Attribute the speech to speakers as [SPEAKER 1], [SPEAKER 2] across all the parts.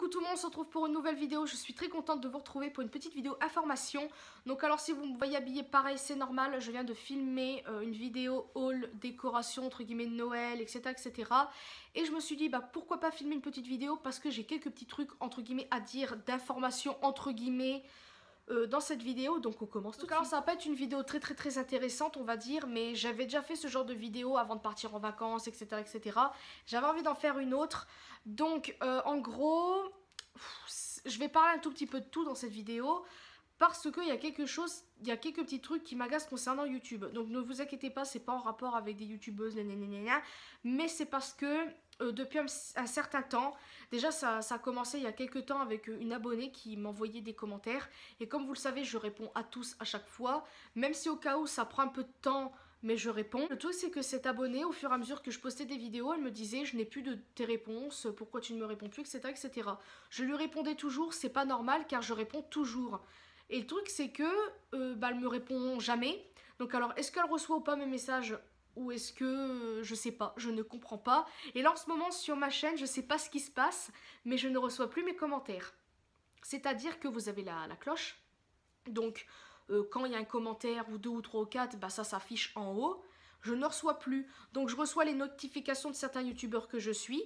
[SPEAKER 1] Coucou tout le monde, on se retrouve pour une nouvelle vidéo. Je suis très contente de vous retrouver pour une petite vidéo information. Donc alors si vous me voyez habillée pareil, c'est normal. Je viens de filmer une vidéo haul décoration entre guillemets de Noël, etc. etc. Et je me suis dit bah pourquoi pas filmer une petite vidéo parce que j'ai quelques petits trucs entre guillemets à dire d'informations entre guillemets dans cette vidéo, donc on commence tout de suite. Alors ça va pas être une vidéo très intéressante on va dire, mais j'avais déjà fait ce genre de vidéo avant de partir en vacances, etc. etc. J'avais envie d'en faire une autre, donc en gros, je vais parler un tout petit peu de tout dans cette vidéo, parce qu'il y a quelque chose, il y a quelques petits trucs qui m'agacent concernant YouTube. Donc ne vous inquiétez pas, c'est pas en rapport avec des youtubeuses, mais c'est parce que depuis un certain temps, déjà ça a commencé il y a quelques temps avec une abonnée qui m'envoyait des commentaires. Et comme vous le savez, je réponds à tous à chaque fois, même si au cas où ça prend un peu de temps, mais je réponds. Le truc c'est que cette abonnée, au fur et à mesure que je postais des vidéos, elle me disait je n'ai plus de tes réponses, pourquoi tu ne me réponds plus, etc. etc. Je lui répondais toujours, c'est pas normal car je réponds toujours. Et le truc c'est que elle me répond jamais. Donc alors est-ce qu'elle reçoit ou pas mes messages ou est-ce que je sais pas, je ne comprends pas. Et là en ce moment sur ma chaîne je sais pas ce qui se passe, mais je ne reçois plus mes commentaires. C'est-à-dire que vous avez la cloche, donc quand il y a un commentaire ou deux ou trois ou quatre, bah ça s'affiche en haut. Je ne reçois plus, donc je reçois les notifications de certains youtubeurs que je suis.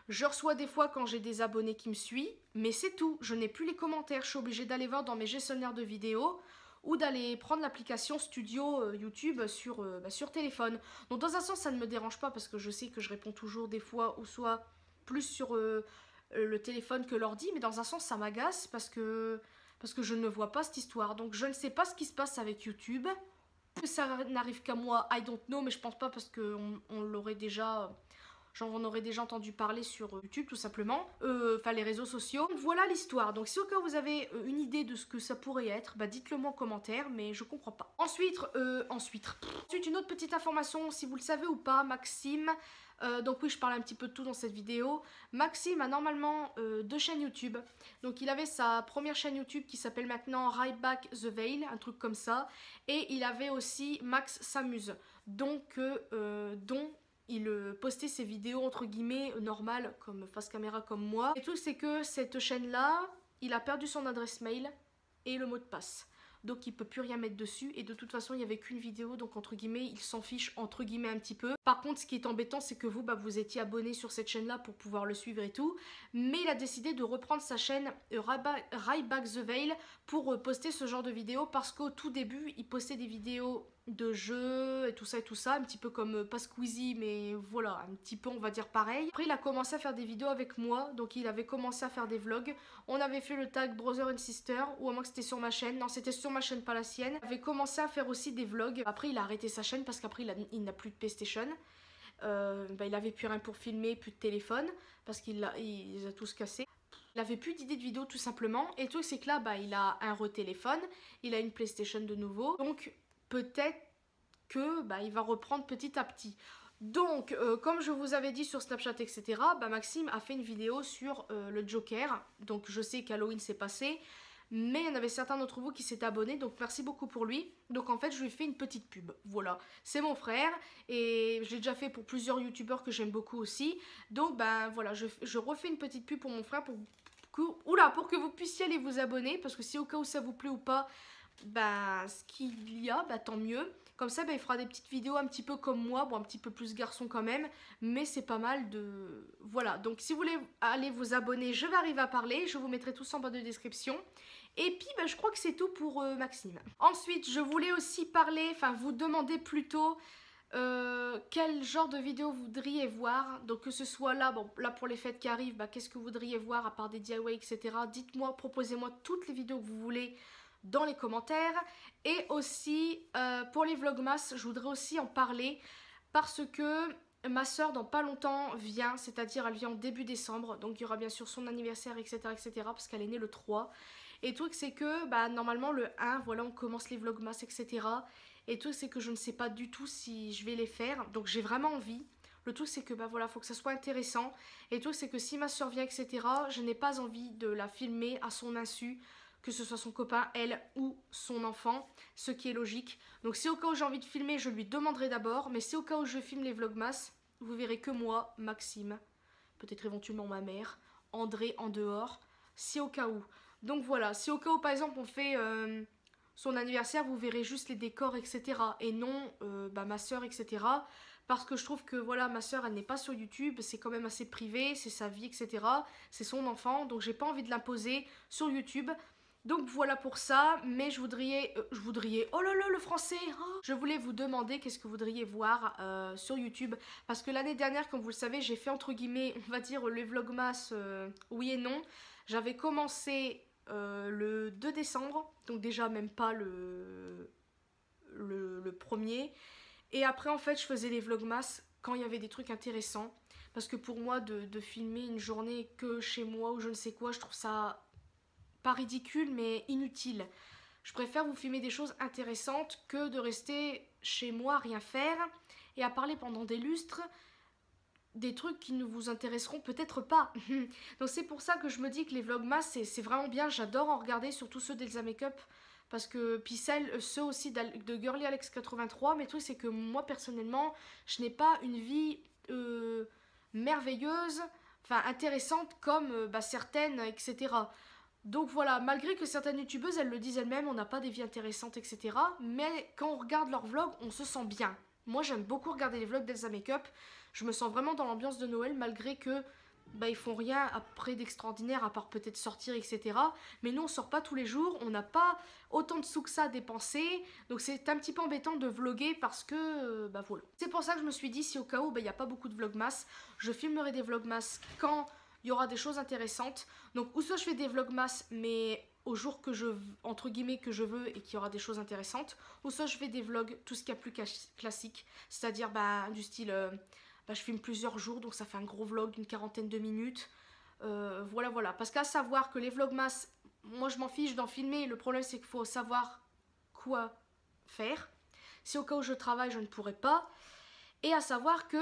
[SPEAKER 1] Je reçois des fois quand j'ai des abonnés qui me suivent, mais c'est tout, je n'ai plus les commentaires, je suis obligée d'aller voir dans mes gestionnaires de vidéos ou d'aller prendre l'application Studio YouTube sur téléphone. Donc dans un sens ça ne me dérange pas parce que je sais que je réponds toujours des fois ou soit plus sur le téléphone que l'ordi, mais dans un sens ça m'agace parce que je ne vois pas cette histoire. Donc je ne sais pas ce qui se passe avec YouTube. Que ça n'arrive qu'à moi, I don't know, mais je pense pas parce qu'on l'aurait déjà... J'en aurais déjà entendu parler sur YouTube tout simplement, enfin les réseaux sociaux. Donc, voilà l'histoire, donc si au cas où vous avez une idée de ce que ça pourrait être, bah dites-le moi en commentaire, mais je comprends pas. Ensuite, une autre petite information, si vous le savez ou pas, Maxime, donc oui je parle un petit peu de tout dans cette vidéo. Maxime a normalement deux chaînes YouTube, donc il avait sa première chaîne YouTube qui s'appelle maintenant Ryback The Veil, un truc comme ça, et il avait aussi Max s'amuse, donc dont il postait ses vidéos entre guillemets normales, comme face caméra comme moi. Et tout c'est que cette chaîne là, il a perdu son adresse mail et le mot de passe. Donc il peut plus rien mettre dessus et de toute façon il n'y avait qu'une vidéo, donc entre guillemets il s'en fiche entre guillemets un petit peu. Par contre ce qui est embêtant c'est que vous vous étiez abonné sur cette chaîne là pour pouvoir le suivre et tout, mais il a décidé de reprendre sa chaîne Ryback The Veil pour poster ce genre de vidéos parce qu'au tout début il postait des vidéos de jeux et tout ça, un petit peu comme pas Squeezie, mais voilà, un petit peu on va dire pareil. Après il a commencé à faire des vidéos avec moi, donc il avait commencé à faire des vlogs. On avait fait le tag Brother and Sister, ou à moins que c'était sur ma chaîne, non c'était sur ma chaîne pas la sienne. Il avait commencé à faire aussi des vlogs, après il a arrêté sa chaîne parce qu'après il n'a plus de PlayStation. Il avait plus rien pour filmer, plus de téléphone, parce qu'il les a tous cassés. Il avait plus d'idées de vidéo tout simplement, et tout c'est que là il a un re-téléphone, il a une PlayStation de nouveau, donc peut-être que il va reprendre petit à petit. Donc comme je vous avais dit sur Snapchat etc, Maxime a fait une vidéo sur le Joker. Donc je sais qu'Halloween s'est passé, mais il y en avait certains d'entre vous qui s'étaient abonnés, donc merci beaucoup pour lui. Donc en fait je lui ai fait une petite pub, voilà. C'est mon frère et je l'ai déjà fait pour plusieurs youtubeurs que j'aime beaucoup aussi. Donc voilà, je refais une petite pub pour mon frère pour que vous puissiez aller vous abonner, parce que si au cas où ça vous plaît ou pas, ce qu'il y a, tant mieux. Comme ça, il fera des petites vidéos un petit peu comme moi, bon un petit peu plus garçon quand même, mais c'est pas mal de... Voilà, donc si vous voulez aller vous abonner, je vais arriver à parler, je vous mettrai tout ça en bas de description. Et puis, je crois que c'est tout pour Maxime. Ensuite, je voulais aussi parler, enfin vous demander plutôt... quel genre de vidéo vous voudriez voir, donc que ce soit là, là pour les fêtes qui arrivent, qu'est-ce que vous voudriez voir à part des DIY etc, dites-moi, proposez-moi toutes les vidéos que vous voulez dans les commentaires. Et aussi pour les vlogmas je voudrais aussi en parler parce que ma soeur dans pas longtemps vient, c'est-à-dire elle vient en début décembre, donc il y aura bien sûr son anniversaire etc parce qu'elle est née le 3. Et le truc c'est que normalement le 1 voilà on commence les vlogmas etc. Et le truc c'est que je ne sais pas du tout si je vais les faire, donc j'ai vraiment envie. Le truc c'est que voilà, faut que ça soit intéressant. Et le truc c'est que si ma soeur vient etc, je n'ai pas envie de la filmer à son insu, que ce soit son copain, elle ou son enfant, ce qui est logique. Donc si au cas où j'ai envie de filmer, je lui demanderai d'abord, mais si au cas où je filme les vlogmas, vous verrez que moi, Maxime, peut-être éventuellement ma mère, André en dehors, si au cas où. Donc voilà, si au cas où par exemple on fait son anniversaire, vous verrez juste les décors, etc. Et non ma soeur, etc. Parce que je trouve que voilà, ma soeur elle n'est pas sur YouTube, c'est quand même assez privé, c'est sa vie, etc. C'est son enfant, donc j'ai pas envie de l'imposer sur YouTube. Donc voilà pour ça, mais je voudrais, oh là là le français, oh. Je voulais vous demander qu'est-ce que vous voudriez voir sur YouTube, parce que l'année dernière, comme vous le savez, j'ai fait entre guillemets, on va dire le vlogmas oui et non. J'avais commencé le 2 décembre, donc déjà même pas le premier, et après en fait je faisais les vlogmas quand il y avait des trucs intéressants, parce que pour moi de filmer une journée que chez moi ou je ne sais quoi, je trouve ça pas ridicule mais inutile. Je préfère vous filmer des choses intéressantes que de rester chez moi à rien faire et à parler pendant des lustres des trucs qui ne vous intéresseront peut-être pas. Donc c'est pour ça que je me dis que les vlogmas c'est vraiment bien, j'adore en regarder, surtout ceux d'Elsa Makeup. Parce que, puis ceux aussi de Girly Alex 83, mais le truc c'est que moi personnellement, je n'ai pas une vie merveilleuse, enfin intéressante comme certaines, etc. Donc voilà, malgré que certaines youtubeuses, elles le disent elles-mêmes, on n'a pas des vies intéressantes, etc. Mais quand on regarde leurs vlogs, on se sent bien. Moi, j'aime beaucoup regarder les vlogs d'Elsa Makeup. Je me sens vraiment dans l'ambiance de Noël, malgré que ils font rien après d'extraordinaire, à part peut-être sortir, etc. Mais nous, on sort pas tous les jours, on n'a pas autant de sous que ça à dépenser. Donc c'est un petit peu embêtant de vlogger parce que, voilà. C'est pour ça que je me suis dit, si au cas où, il n'y a pas beaucoup de vlogmas, je filmerai des vlogmas quand il y aura des choses intéressantes. Donc ou soit je fais des vlogmas mais au jour que je, entre guillemets, que je veux et qu'il y aura des choses intéressantes, ou soit je fais des vlogs, tout ce qu'il y a plus classique, c'est-à-dire du style, je filme plusieurs jours, donc ça fait un gros vlog d'une 40aine de minutes. Voilà, parce qu'à savoir que les vlogmas, moi je m'en fiche d'en filmer, le problème c'est qu'il faut savoir quoi faire. Si au cas où je travaille, je ne pourrais pas. Et à savoir que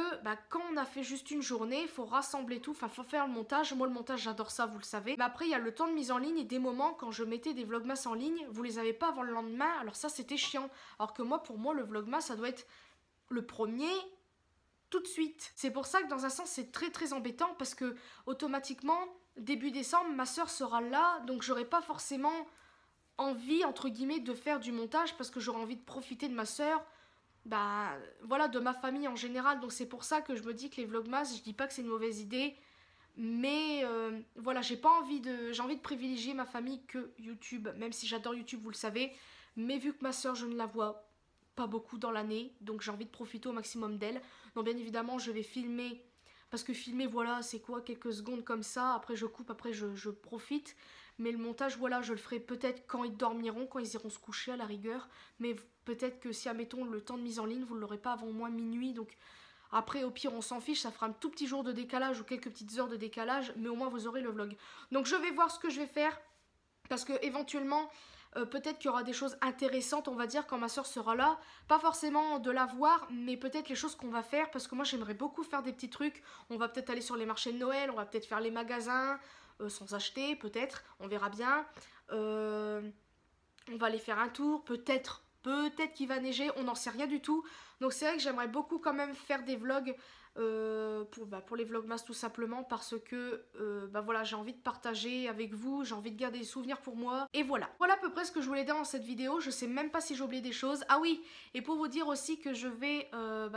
[SPEAKER 1] quand on a fait juste une journée, il faut rassembler tout, enfin faut faire le montage. Moi le montage j'adore ça, vous le savez. Mais après il y a le temps de mise en ligne et des moments quand je mettais des vlogmas en ligne, vous les avez pas avant le lendemain, alors ça c'était chiant. Alors que moi pour moi le vlogmas ça doit être le premier tout de suite. C'est pour ça que dans un sens c'est très très embêtant parce que automatiquement début décembre ma soeur sera là, donc j'aurai pas forcément envie entre guillemets de faire du montage parce que j'aurai envie de profiter de ma soeur. Voilà, de ma famille en général. Donc c'est pour ça que je me dis que les vlogmas, je dis pas que c'est une mauvaise idée, mais voilà, j'ai envie de privilégier ma famille que YouTube, même si j'adore YouTube, vous le savez. Mais vu que ma soeur, je ne la vois pas beaucoup dans l'année, donc j'ai envie de profiter au maximum d'elle. Donc bien évidemment, je vais filmer, parce que filmer, voilà, c'est quoi, quelques secondes comme ça, après je coupe, après je profite. Mais le montage, voilà, je le ferai peut-être quand ils dormiront, quand ils iront se coucher à la rigueur. Mais peut-être que si, admettons, le temps de mise en ligne, vous ne l'aurez pas avant au moins minuit. Donc après, au pire, on s'en fiche, ça fera un tout petit jour de décalage ou quelques petites heures de décalage. Mais au moins, vous aurez le vlog. Donc je vais voir ce que je vais faire. Parce que éventuellement, peut-être qu'il y aura des choses intéressantes, on va dire, quand ma soeur sera là. Pas forcément de la voir, mais peut-être les choses qu'on va faire. Parce que moi, j'aimerais beaucoup faire des petits trucs. On va peut-être aller sur les marchés de Noël, on va peut-être faire les magasins. Sans acheter, peut-être, on verra bien. On va aller faire un tour, peut-être qu'il va neiger, on n'en sait rien du tout. Donc c'est vrai que j'aimerais beaucoup quand même faire des vlogs pour les vlogmas tout simplement parce que voilà, j'ai envie de partager avec vous, j'ai envie de garder des souvenirs pour moi. Et voilà à peu près ce que je voulais dire dans cette vidéo. Je sais même pas si j'ai oublié des choses. Ah oui, et pour vous dire aussi que je vais,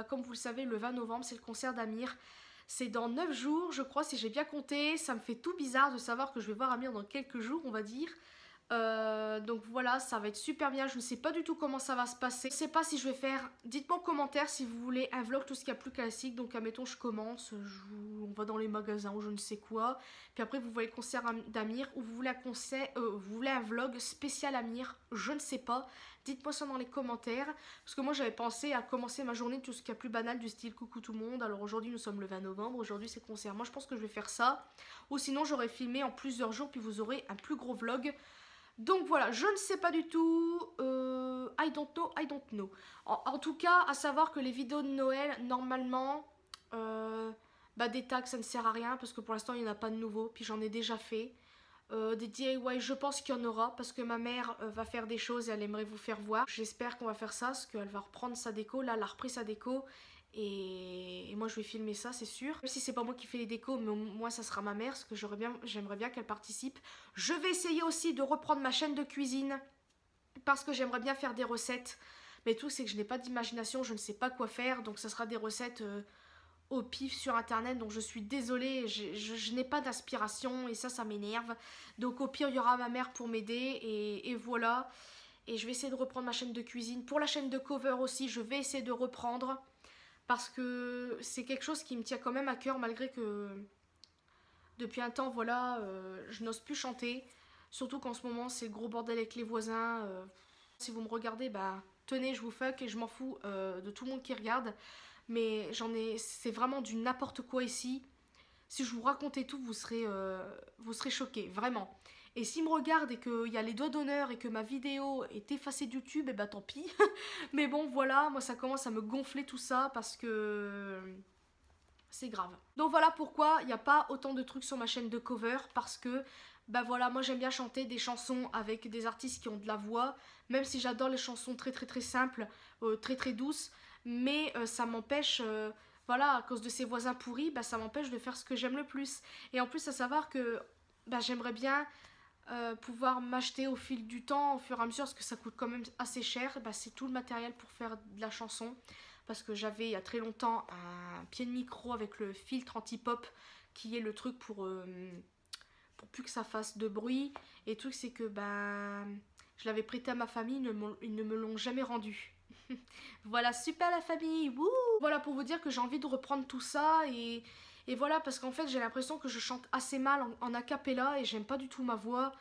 [SPEAKER 1] comme vous le savez, le 20 novembre, c'est le concert d'Amir. C'est dans 9 jours, je crois, si j'ai bien compté. Ça me fait tout bizarre de savoir que je vais voir Amir dans quelques jours, on va dire. Donc voilà, ça va être super bien. Je ne sais pas du tout comment ça va se passer. Je ne sais pas si je vais faire... Dites-moi en commentaire si vous voulez un vlog, tout ce qu'il y a plus classique. Donc admettons, je commence, on va dans les magasins ou je ne sais quoi. Puis après, vous voyez le concert d'Amir ou vous voulez vous voulez un vlog spécial Amir. Je ne sais pas. Dites-moi ça dans les commentaires. Parce que moi, j'avais pensé à commencer ma journée de tout ce qu'il y a plus banal du style coucou tout le monde. Alors aujourd'hui, nous sommes le 20 novembre. Aujourd'hui, c'est concert. Moi, je pense que je vais faire ça. Ou sinon, j'aurais filmé en plusieurs jours. Puis vous aurez un plus gros vlog. Donc voilà, je ne sais pas du tout, I don't know. En tout cas, à savoir que les vidéos de Noël, normalement, des tags, ça ne sert à rien parce que pour l'instant, il n'y en a pas de nouveau, puis j'en ai déjà fait. Des DIY, je pense qu'il y en aura parce que ma mère va faire des choses et elle aimerait vous faire voir. J'espère qu'on va faire ça parce qu'elle va reprendre sa déco, là, elle a repris sa déco. Et moi je vais filmer ça, c'est sûr. Même si c'est pas moi qui fais les décos, mais moi ça sera ma mère, parce que j'aimerais bien qu'elle participe. Je vais essayer aussi de reprendre ma chaîne de cuisine, parce que j'aimerais bien faire des recettes. Mais tout c'est que je n'ai pas d'imagination, je ne sais pas quoi faire, donc ça sera des recettes au pif sur internet, donc je suis désolée, je n'ai pas d'inspiration et ça m'énerve. Donc au pire il y aura ma mère pour m'aider et voilà. Et je vais essayer de reprendre ma chaîne de cuisine. Pour la chaîne de cover aussi, je vais essayer de reprendre. Parce que c'est quelque chose qui me tient quand même à cœur, malgré que depuis un temps, voilà, je n'ose plus chanter. Surtout qu'en ce moment, c'est le gros bordel avec les voisins. Si vous me regardez, bah tenez, je vous fuck et je m'en fous de tout le monde qui regarde. Mais c'est vraiment du n'importe quoi ici. Si je vous racontais tout, vous serez choqués, vraiment. Et s'ils me regardent et qu'il y a les doigts d'honneur et que ma vidéo est effacée de YouTube, et bah tant pis. Mais bon, voilà, moi ça commence à me gonfler tout ça parce que c'est grave. Donc voilà pourquoi il n'y a pas autant de trucs sur ma chaîne de cover, parce que bah voilà, moi j'aime bien chanter des chansons avec des artistes qui ont de la voix, même si j'adore les chansons très simples, très douces, mais ça m'empêche, voilà, à cause de ces voisins pourris, bah ça m'empêche de faire ce que j'aime le plus. Et en plus à savoir que bah, j'aimerais bien pouvoir m'acheter au fil du temps, au fur et à mesure, parce que ça coûte quand même assez cher, bah, c'est tout le matériel pour faire de la chanson. Parce que j'avais il y a très longtemps un pied de micro avec le filtre anti-pop qui est le truc pour plus que ça fasse de bruit. Et le truc c'est que bah, je l'avais prêté à ma famille, ils ne me l'ont jamais rendu. Voilà, super la famille, wouh! Voilà pour vous dire que j'ai envie de reprendre tout ça et voilà, parce qu'en fait j'ai l'impression que je chante assez mal en a cappella et j'aime pas du tout ma voix.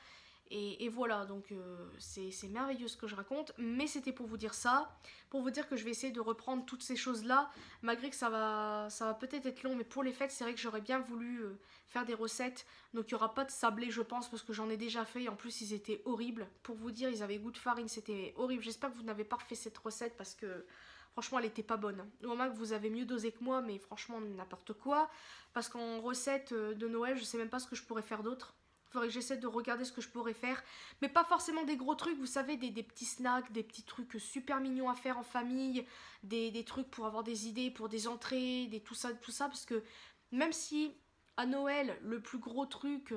[SPEAKER 1] Et voilà, donc c'est merveilleux ce que je raconte, mais c'était pour vous dire ça, pour vous dire que je vais essayer de reprendre toutes ces choses-là, malgré que ça va peut-être être long, mais pour les fêtes, c'est vrai que j'aurais bien voulu faire des recettes, donc il n'y aura pas de sablé, je pense, parce que j'en ai déjà fait, et en plus ils étaient horribles. Pour vous dire, ils avaient goût de farine, c'était horrible. J'espère que vous n'avez pas refait cette recette, parce que franchement, elle était pas bonne. Au moins que vous avez mieux dosé que moi, mais franchement, n'importe quoi, parce qu'en recette de Noël, je sais même pas ce que je pourrais faire d'autre. Faudrait que j'essaie de regarder ce que je pourrais faire. Mais pas forcément des gros trucs, vous savez, des petits snacks, des petits trucs super mignons à faire en famille, des trucs pour avoir des idées, pour des entrées, tout ça, parce que même si à Noël, le plus gros truc,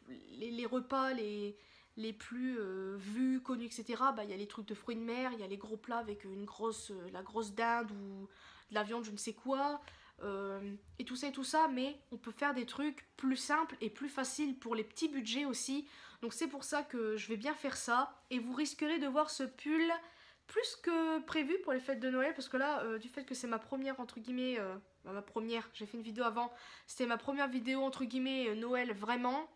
[SPEAKER 1] les repas, les plus vus, connus, etc., bah, y a les trucs de fruits de mer, il y a les gros plats avec la grosse dinde ou de la viande, je ne sais quoi. Et tout ça, mais on peut faire des trucs plus simples et plus faciles pour les petits budgets aussi. Donc c'est pour ça que je vais bien faire ça. Et vous risquerez de voir ce pull plus que prévu pour les fêtes de Noël, parce que là, du fait que c'est ma première, entre guillemets, ma première, j'ai fait une vidéo avant, c'était ma première vidéo, entre guillemets, Noël vraiment,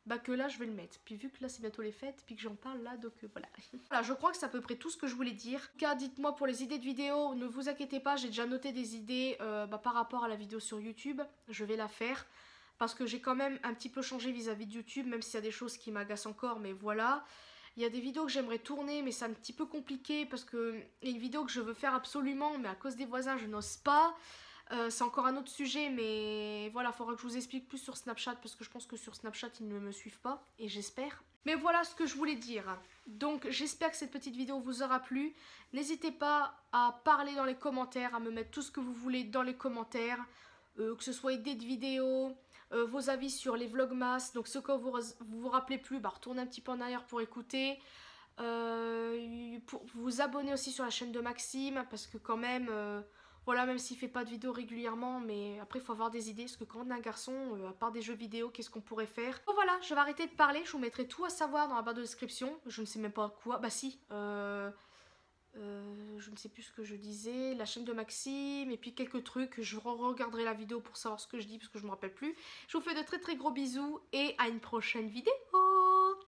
[SPEAKER 1] bah que là je vais le mettre. Puis vu que là c'est bientôt les fêtes, puis que j'en parle là, donc voilà. Voilà, je crois que c'est à peu près tout ce que je voulais dire. En tout cas, dites-moi pour les idées de vidéos, ne vous inquiétez pas, j'ai déjà noté des idées par rapport à la vidéo sur YouTube. Je vais la faire, parce que j'ai quand même un petit peu changé vis-à-vis de YouTube, même s'il y a des choses qui m'agacent encore, mais voilà. Il y a des vidéos que j'aimerais tourner, mais c'est un petit peu compliqué, parce que il y a une vidéo que je veux faire absolument, mais à cause des voisins, je n'ose pas. C'est encore un autre sujet, mais voilà, il faudra que je vous explique plus sur Snapchat, parce que je pense que sur Snapchat ils ne me suivent pas, et j'espère. Mais voilà ce que je voulais dire. Donc j'espère que cette petite vidéo vous aura plu. N'hésitez pas à parler dans les commentaires, à me mettre tout ce que vous voulez dans les commentaires, que ce soit idées de vidéos, vos avis sur les vlogmas. Donc ce que vous rappelez plus, bah, retournez un petit peu en arrière pour écouter. Pour vous abonner aussi sur la chaîne de Maxime, parce que quand même... voilà, même s'il fait pas de vidéos régulièrement, mais après il faut avoir des idées, parce que quand on est un garçon, à part des jeux vidéo, qu'est-ce qu'on pourrait faire? Bon voilà, je vais arrêter de parler, je vous mettrai tout à savoir dans la barre de description, je ne sais même pas quoi, bah si, je ne sais plus ce que je disais, la chaîne de Maxime, et puis quelques trucs, je regarderai la vidéo pour savoir ce que je dis, parce que je me rappelle plus. Je vous fais de très gros bisous, et à une prochaine vidéo.